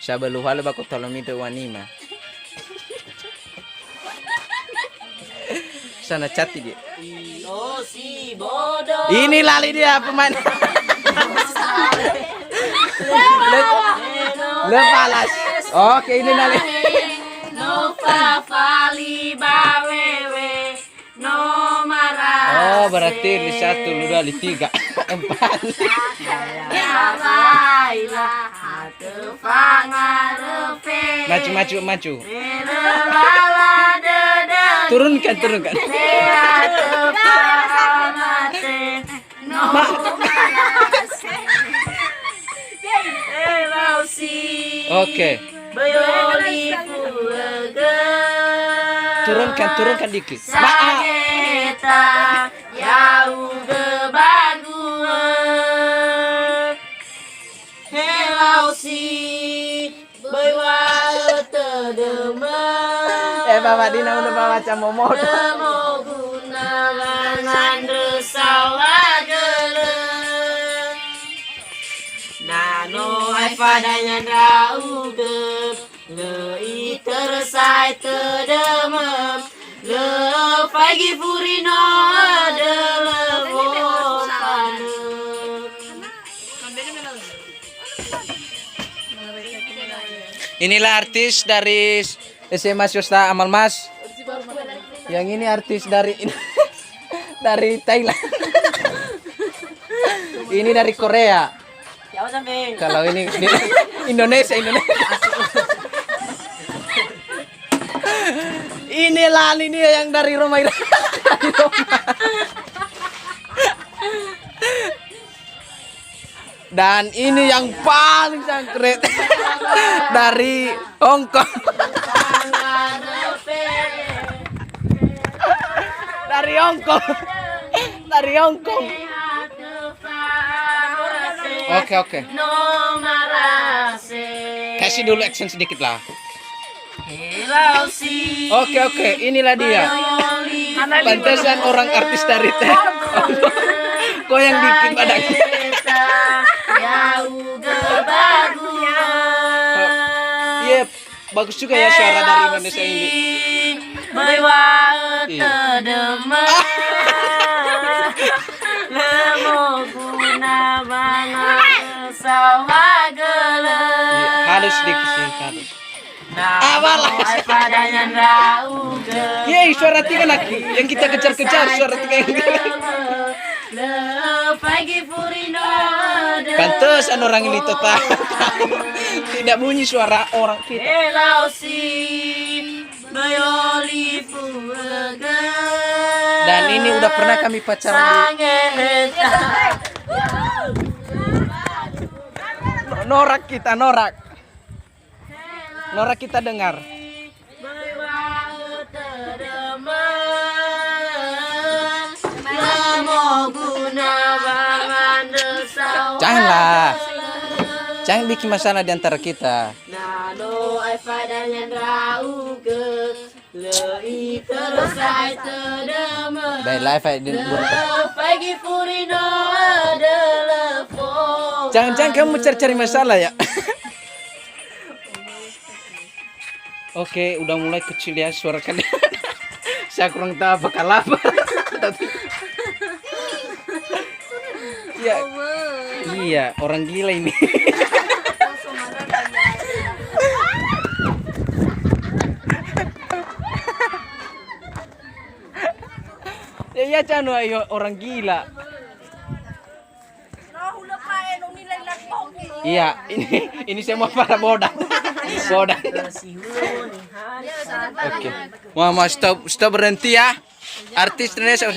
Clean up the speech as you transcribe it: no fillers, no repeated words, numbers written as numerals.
Sabalu halo bako tolong itu wanima. Sana cati dia. Oh si bodoh. Ini lali dia pemain. Lepalas. Oke ini lali. Nova Fali Bawewe no marah. Oh berarti di 1, 2, 3, 4. Baiklah hatu pangarepe. Maju. Lala dede. Turunkan. Hatu pangamate. No Hello si. Oke. Bayoli fuga. Turunkan dikit. Sageta yau gebagua. Hello si. Baywa tedema. Bapak Dina udah bawa macam momot. Demo guna langan resawagele. Nano ai padanya dauge. Lei tersai tedemem. Le pagi furino delebo panu. Inilah artis dari SMA Swasta Amal Mas. Yang ini artis dari dari Thailand. Ini dari Korea. Kalau ini Indonesia. Ini Lali dia yang dari Roma. Dan ini yang paling sangkret dari Hong Kong. Dari Hong Kong. Oke. Kasih dulu action sedikit lah. Oke, inilah dia. Pantesan orang artis dari goyang dikit badannya. Iya, bagus juga ya suara dari Indonesia ini. Halus dikit sih, halus. Yeay, suara tiga lagi yang kita kejar-kejar, suara tiga yang pantesan orang ini total tidak bunyi suara orang kita. Dan ini udah pernah kami pacaran di Norak kita dengar. Jangan bikin masalah di antara kita. Baik live jangan kamu cari masalah ya. Oke, udah mulai kecil ya suara kalian. Saya kurang tahu apa lapar. Iya, orang gila ini. Ya canu ayo orang gila. Iya, ini semua para bodoh. Oke. Mama stop berhenti ya. Artis Indonesia.